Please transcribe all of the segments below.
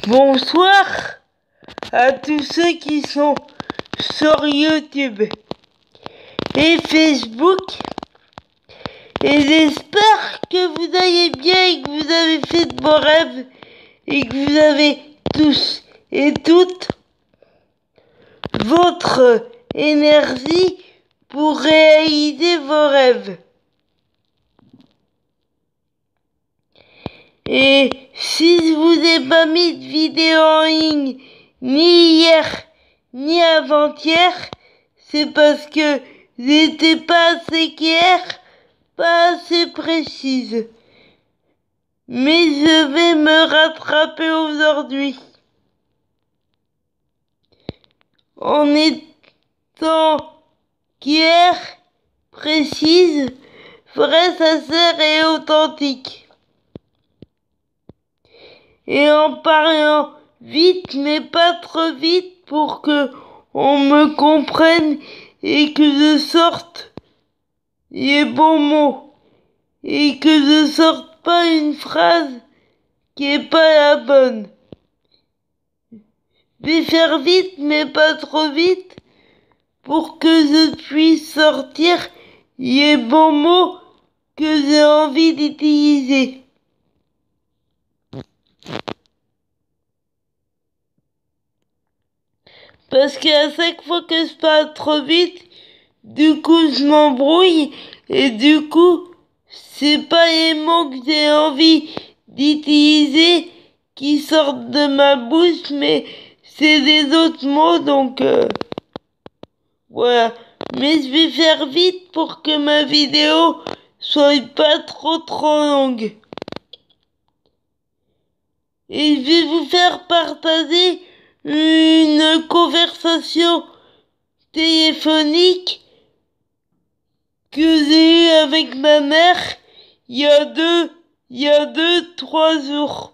Bonsoir à tous ceux qui sont sur YouTube et Facebook, et j'espère que vous allez bien et que vous avez fait de beaux rêves et que vous avez tous et toutes votre énergie pour réaliser vos rêves. Et si je vous ai pas mis de vidéo en ligne ni hier ni avant-hier, c'est parce que j'étais pas assez claire, pas assez précise. Mais je vais me rattraper aujourd'hui. En étant claire, précise, vraie, sincère et authentique. Et en parlant vite, mais pas trop vite, pour que on me comprenne et que je sorte les bons mots. Et que je sorte pas une phrase qui est pas la bonne. Je vais faire vite, mais pas trop vite, pour que je puisse sortir les bons mots que j'ai envie d'utiliser. Parce qu'à chaque fois que je parle trop vite, du coup je m'embrouille et du coup c'est pas les mots que j'ai envie d'utiliser qui sortent de ma bouche, mais c'est des autres mots, donc voilà. Mais je vais faire vite pour que ma vidéo soit pas trop longue. Et je vais vous faire partager une conversation téléphonique que j'ai eue avec ma mère il y a 3 jours.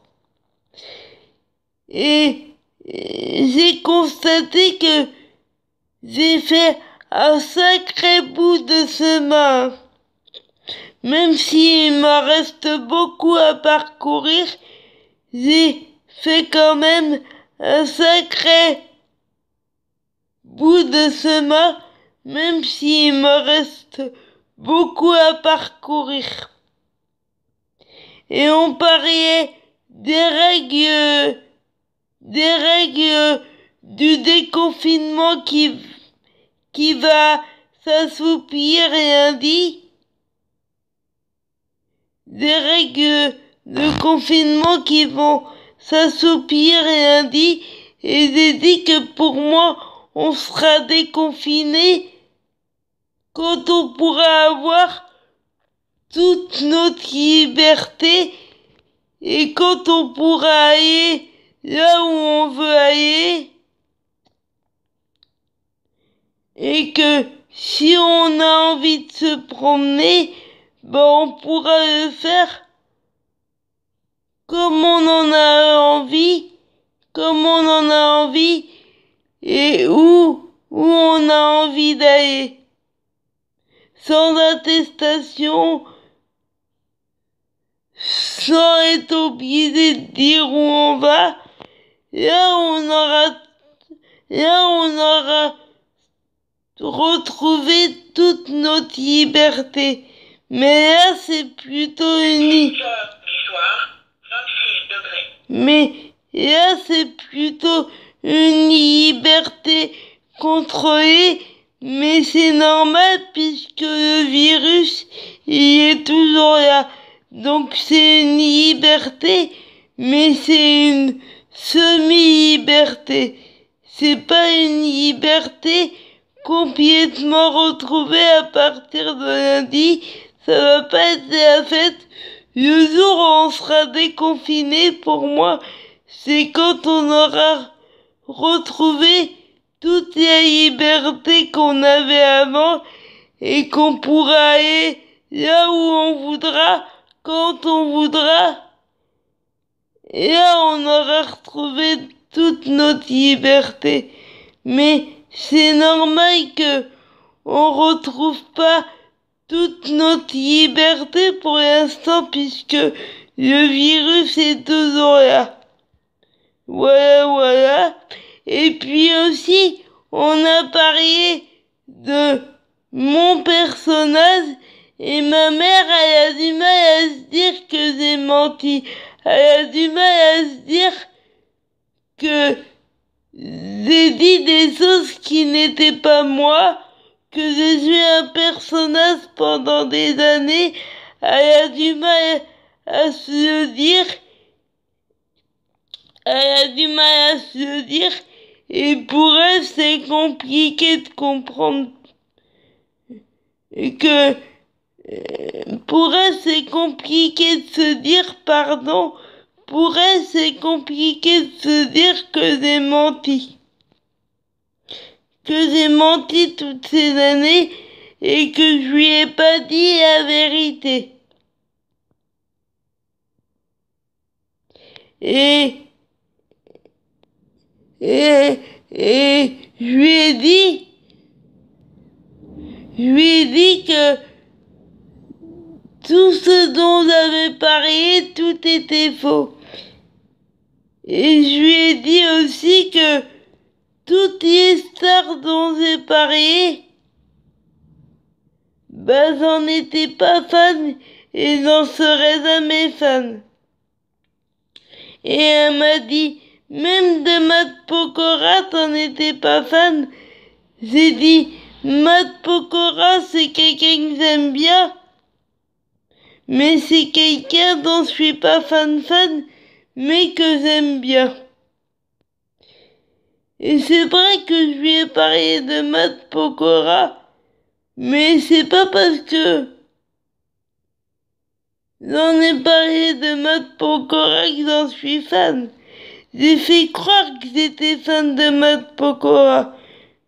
Et j'ai constaté que j'ai fait un sacré bout de chemin. Même s'il me reste beaucoup à parcourir, j'ai fait quand même un sacré bout de chemin, même s'il me reste beaucoup à parcourir. Et on parlait des règles du déconfinement qui va s'assouplir lundi. Des règles de confinement qui vont s'assouplir lundi. Et j'ai dit que pour moi, on sera déconfiné quand on pourra avoir toute notre liberté et quand on pourra aller là où on veut aller, et que si on a envie de se promener, on pourra le faire comme on en a envie, et où on a envie d'aller, sans attestation, sans être obligé de dire où on va. Là on aura retrouvé toute notre liberté. Mais là c'est plutôt une liberté contrôlée, mais c'est normal puisque le virus il est toujours là. Donc c'est une liberté, mais c'est une semi-liberté. C'est pas une liberté complètement retrouvée à partir de lundi. Ça va pas être la fête. Le jour où on sera déconfiné, pour moi, c'est quand on aura retrouvé toute la liberté qu'on avait avant et qu'on pourra aller là où on voudra, quand on voudra. Et là, on aura retrouvé toute notre liberté. Mais c'est normal que on retrouve pas toute notre liberté pour l'instant, puisque le virus est toujours là. Voilà. Et puis aussi, on a parlé de mon personnage et ma mère, elle a du mal à se dire que j'ai menti. Elle a du mal à se dire que j'ai dit des choses qui n'étaient pas moi, que j'ai joué un personnage pendant des années. Elle a du mal à se le dire. Elle a du mal à se le dire. Et pour elle, c'est compliqué de comprendre que pour elle, c'est compliqué de se dire pardon. Pour elle, c'est compliqué de se dire que j'ai menti. Que j'ai menti toutes ces années et que je lui ai pas dit la vérité. Et je lui ai dit que tout ce dont j'avais parlé, tout était faux. Et je lui ai dit aussi que toutes les stars dont j'ai parlé, j'en étais pas fan et j'en serais jamais fan. Et elle m'a dit, même de Matt Pokora, t'en étais pas fan. J'ai dit, Matt Pokora, c'est quelqu'un que j'aime bien, mais c'est quelqu'un dont je suis pas fan, mais que j'aime bien. Et c'est vrai que je lui ai parlé de Matt Pokora, mais c'est pas parce que j'en ai parlé de Matt Pokora que j'en suis fan. J'ai fait croire que j'étais fan de Matt Pokora,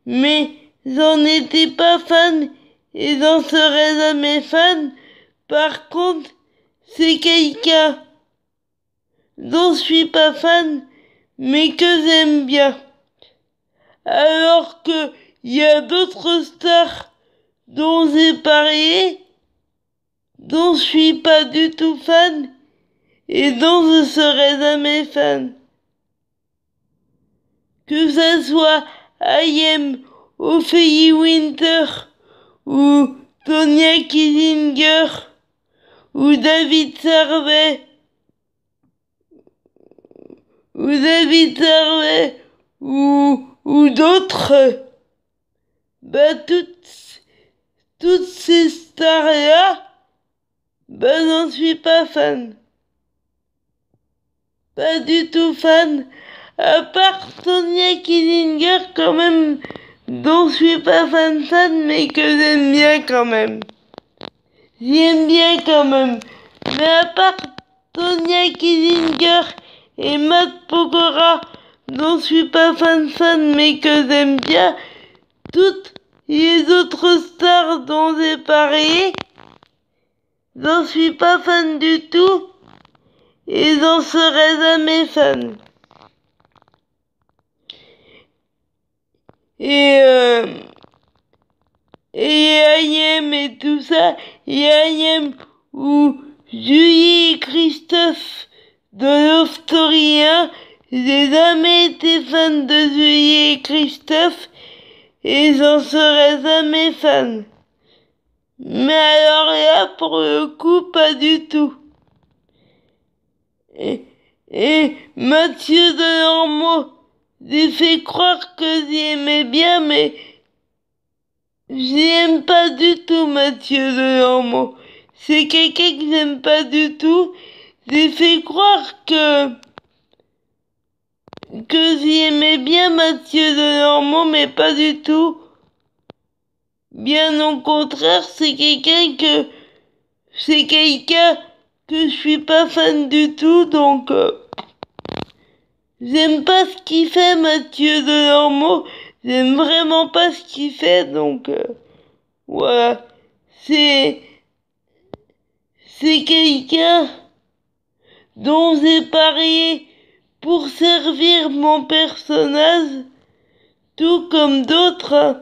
mais j'en étais pas fan et j'en serais jamais fan. Par contre, c'est quelqu'un dont je suis pas fan, mais que j'aime bien. Alors que il y a d'autres stars dont j'ai parlé, dont je suis pas du tout fan et dont je serai jamais fan. Que ça soit I.M, Ophélie Winter ou Tonya Killinger ou David Servet ou d'autres, toutes ces stars-là, j'en suis pas fan. Pas du tout fan. À part Tonya Killinger quand même, dont je suis pas fan, mais que j'aime bien quand même. J'aime bien quand même. Mais à part Tonya Killinger et Matt Pokora, dont je suis pas fan, mais que j'aime bien, toutes les autres stars dont j'ai parlé, j'en suis pas fan du tout et j'en serai jamais fan. Et I.M et tout ça, et I.M ou Julie et Christophe de Love Story 1, j'ai jamais été fan de Julie et Christophe et j'en serai jamais fan. Mais alors là, pour le coup, pas du tout. Et Mathieu Delormeau, j'ai fait croire que j'y aimais bien, mais j'y aime pas du tout Mathieu Delormeau. C'est quelqu'un que j'aime pas du tout. J'ai fait croire que j'y aimais bien Mathieu Delormeau, mais pas du tout. Bien au contraire, c'est quelqu'un que je suis pas fan du tout, donc j'aime pas ce qu'il fait Mathieu Delormeau. J'aime vraiment pas ce qu'il fait, donc voilà. C'est quelqu'un dont j'ai parlé pour servir mon personnage, tout comme d'autres.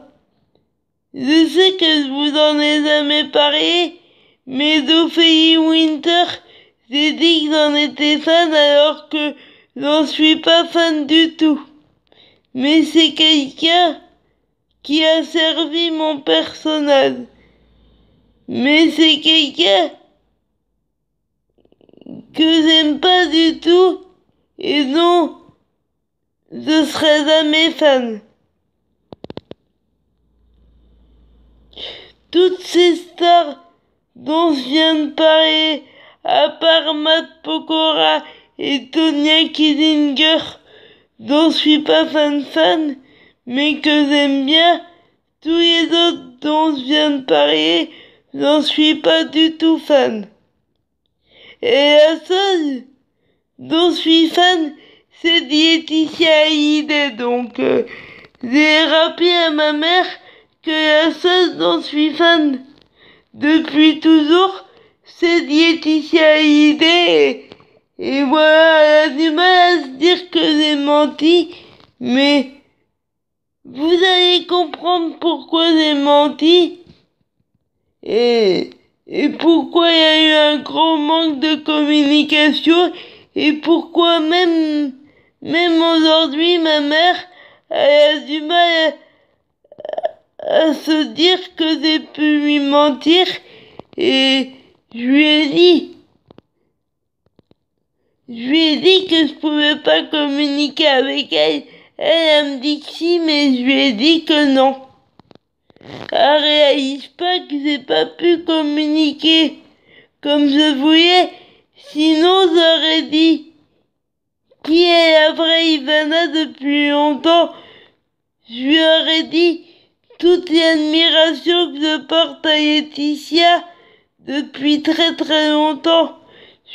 Je sais que je vous en ai jamais parlé, mais d'Ophélie Winter, j'ai dit que j'en étais fan alors que j'en suis pas fan du tout. Mais c'est quelqu'un qui a servi mon personnage. Mais c'est quelqu'un que j'aime pas du tout et dont je serai jamais fan. Toutes ces stars dont je viens de parler, à part Matt Pokora et Tonya Killinger, dont je suis pas fan, mais que j'aime bien, tous les autres dont je viens de parler, j'en suis pas du tout fan. Et la seule dont je suis fan, c'est Laetitia Hallyday, donc j'ai rappelé à ma mère que la seule dont je suis fan depuis toujours, c'est Laetitia Hallyday, et voilà, elle a du mal à se dire que j'ai menti, mais vous allez comprendre pourquoi j'ai menti, et pourquoi il y a eu un grand manque de communication, et pourquoi même aujourd'hui ma mère elle a du mal à se dire que j'ai pu lui mentir, et je lui ai dit que je pouvais pas communiquer avec elle. Elle me dit que si, mais je lui ai dit que non. Elle réalise pas que j'ai pas pu communiquer comme je voulais, sinon j'aurais dit qui est la vraie Ivana depuis longtemps. Je lui aurais dit toute l'admiration que je porte à Laetitia depuis très longtemps.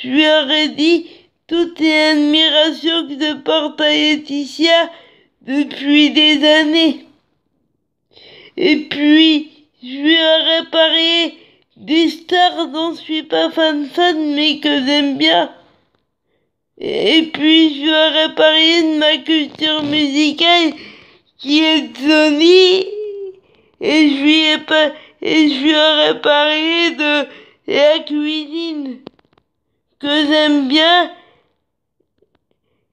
Je lui aurais dit toute l'admiration que je porte à Laetitia depuis des années. Et puis, je lui aurais parlé des stars dont je suis pas fan, mais que j'aime bien. Et puis, je lui aurais parlé de ma culture musicale qui est Sony. Et je lui aurais parlé de la cuisine que j'aime bien.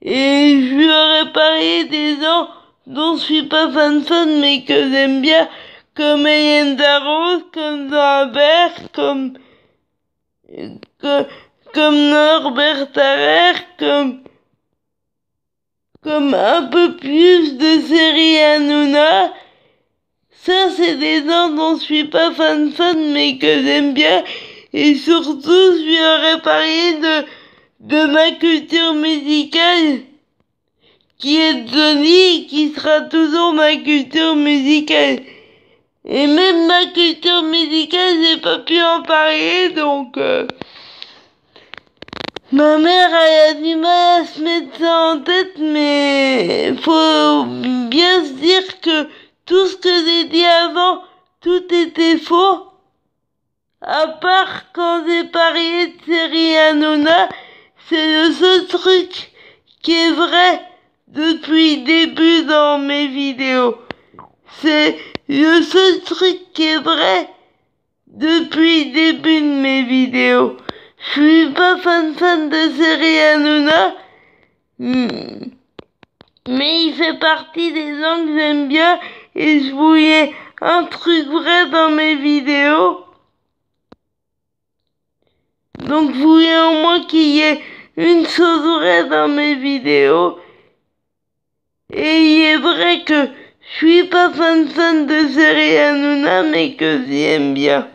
Et je lui aurais parlé des gens dont je suis pas fan, mais que j'aime bien, comme Hélène Darroze, comme Norbert, comme Norbert Tarrer, comme un peu plus de série Hanouna. Ça, c'est des gens dont je suis pas fan, mais que j'aime bien. Et surtout, je lui aurais parlé de ma culture musicale, qui est Johnny, qui sera toujours ma culture musicale. Et même ma culture musicale, j'ai pas pu en parler, donc ma mère, elle a du mal à se mettre ça en tête, mais faut bien se dire que tout ce que j'ai dit avant, tout était faux. À part quand j'ai parlé de série Hanouna, c'est le seul truc qui est vrai depuis le début dans mes vidéos. C'est le seul truc qui est vrai depuis le début de mes vidéos. Je suis pas fan de série Hanouna, mais il fait partie des gens que j'aime bien et je voulais un truc vrai dans mes vidéos. Donc je voulais au moins qu'il y ait une chose vraie dans mes vidéos. Et il est vrai que je suis pas fan de série Hanouna, mais que j'aime bien.